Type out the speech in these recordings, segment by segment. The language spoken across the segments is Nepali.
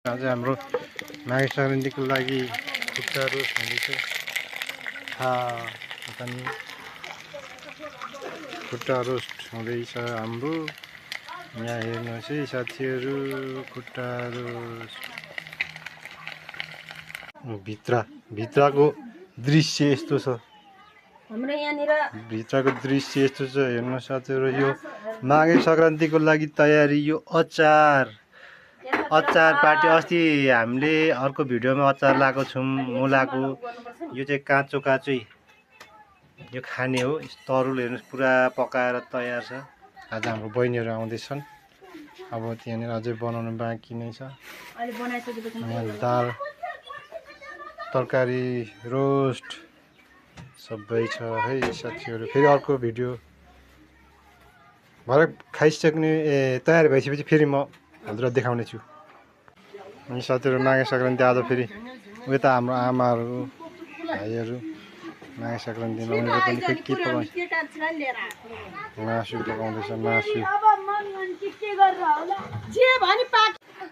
आज हाम्रो माघे सङ्क्रान्तिको लागि खुट्टा रोस्ट हुँदैछ। खुट्टा रोस्ट हुँदैछ हाम्रो। यहाँ हेर्नुहोस् है साथीहरू, खुट्टा रोस्ट। भित्रको दृश्य यस्तो छ। हाम्रो यहाँनिर भित्रको दृश्य यस्तो छ, हेर्नुहोस् साथीहरू। यो माघे सङ्क्रान्तिको लागि तयारी। यो अचार पार्टी। अस्ति हामीले अर्को भिडियोमा अचार लगाएको छौँ मुलाको। यो चाहिँ काँचो यो खाने हो। तरुल हेर्नुहोस् पुरा पकाएर तयार छ। आज हाम्रो बहिनीहरू आउँदैछन्। अब त्यहाँनिर अझै बनाउनु बाँकी नै छ। यहाँ दाल, तरकारी, रोस्ट सबै छ है साथीहरू। फेरि अर्को भिडियो भरे खाइसक्ने तयार भइसकेपछि फेरि म हजुरलाई देखाउने छु। अनि साथीहरू माघे सङ्क्रान्ति आज फेरि उता हाम्रो आमाहरू भाइहरू माघे सङ्क्रान्तिमा उनीहरू पनि के पकाउँछ, मासु पकाउँदैछ। मासु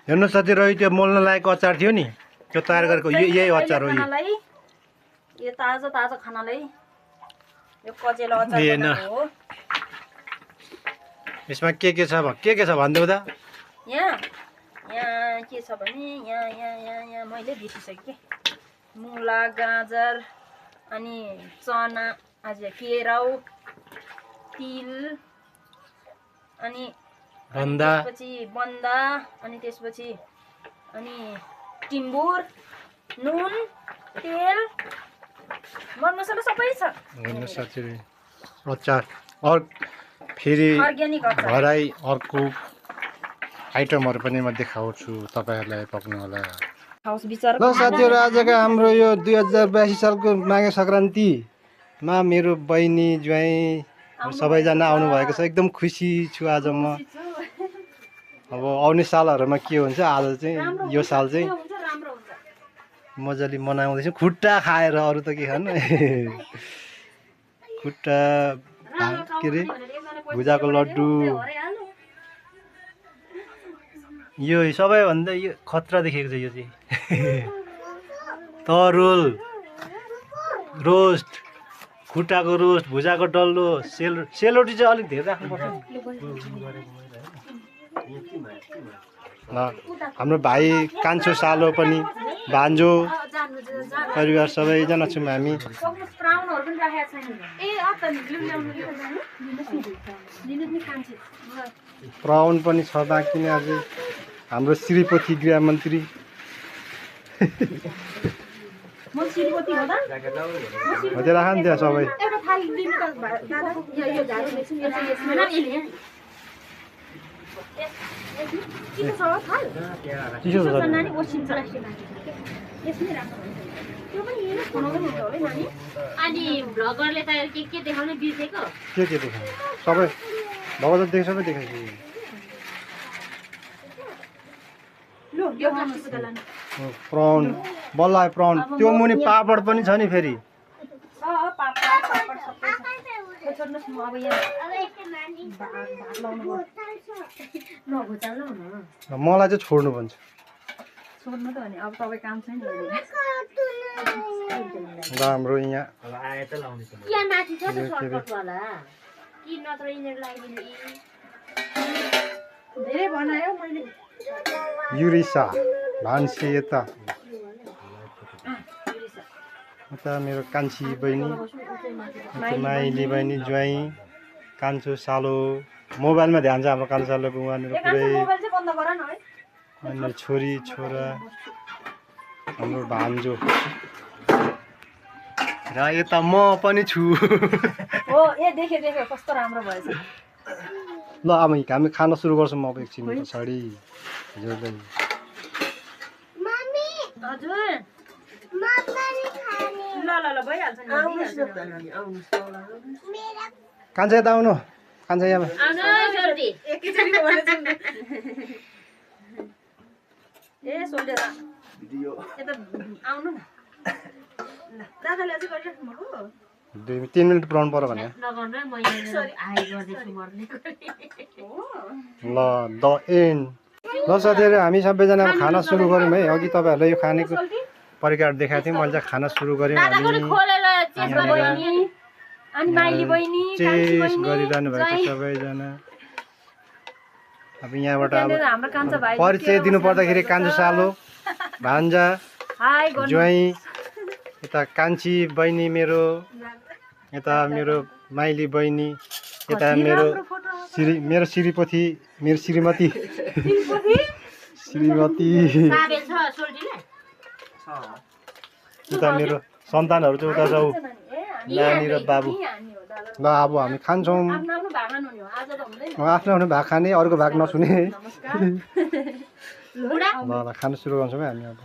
हेर्नुहोस् साथीहरू, त्यो मोल्न लागेको अचार थियो नि, त्यो तयार गरेको यही अचार हो। यो ताजा खानालाई यो कचेलो अचार हो। यसमा के छ भन्दै हुँदा यहाँ के छ भने यहाँ मैले बिर्सिसकेँ। मुला, गाजर, अनि चना, केराउ, तिल, अनि बन्दा, अनि त्यसपछि टिम्बुर, नुन, तेल, मरमसला सबै छ। हेर्नुहोस् साथीहरू, अचार फेरि भराइ अर्को आइटमहरू पनि म देखाउँछु तपाईँहरूलाई पक्नु होला। ल साथीहरू, आजको हाम्रो यो 2082 सालको माघे सङ्क्रान्तिमा मेरो बहिनी ज्वाइँ सबैजना आउनुभएको छ। एकदम खुसी छु आज म। अब आउने सालहरूमा के हुन्छ, आज चाहिँ यो साल चाहिँ मजाले मनाउँदैछु। खुट्टा खाएर, अरू त के खानु। खुट्टा के अरे भुजाको लड्डु। यो सबैभन्दा यो खतरा देखेको छ। यो चाहिँ तरुल रोस्ट, खुट्टाको रोस्ट, भुजाको डल्लो, सेलरोटी चाहिँ अलिक धेरै राख्नुपर्छ। हाम्रो भाइ कान्छो सालो पनि, भान्जो परिवार सबैजना छौँ हामी। प्राउन पनि छ बाँकी नै अझै। हाम्रो श्रीपति गृहमन्त्री हजुर खान्थ्यो सबै। अनि भ्लगरले त के देखाउनु बिर्सेको? के देखाउनु? सबै भगवान् देखेको सबै देखाइसक्यो। प्राउन बल्ल प्राउन, त्यो मुनि पापड पनि छ नि फेरि। मलाई चाहिँ छोड्नु भन्छ। हाम्रो यहाँ युरिसा भान्से यता मेरो कान्छी बहिनी, माइली बहिनी, ज्वाइँ, कान्छो सालो। मोबाइलमा ध्यान छ हाम्रो कान्छो सालोको। उहाँनिर पुरै अनि छोरी छोरा हाम्रो भान्जो र यता म पनि छु। कस्तो राम्रो भएछ। ल अब हामी खान सुरु गर्छौँ। अब एकछिन पछाडि कान्छा यता आउनु। कान्छा यहाँ आउनु। 3 मिनट पुऱ्याउनु पर्यो भने। ल द एन्ड। ल साथीहरू हामी सबैजना अब खाना सुरु गरौँ है। अघि तपाईँहरूलाई यो खानेको परिकार देखाएको थिएँ, मैले चाहिँ खाना सुरु गऱ्यौँ। चेस गरिरहनु भएको छ सबैजना। अब यहाँबाट अब परिचय दिनु पर्दाखेरि कान्छो सालो, भान्जा, ज्वाइँ, यता कान्छी बहिनी मेरो, यता मेरो माइली बहिनी, यता मेरो श्रीमती यता मेरो सन्तानहरू चाहिँ उता छ, नानी र बाबु। ल अब हामी खान्छौँ, आफ्नो भाग खाने, अरूको भाग नछुने। ल खानु सुरु गर्छौँ है हामी अब।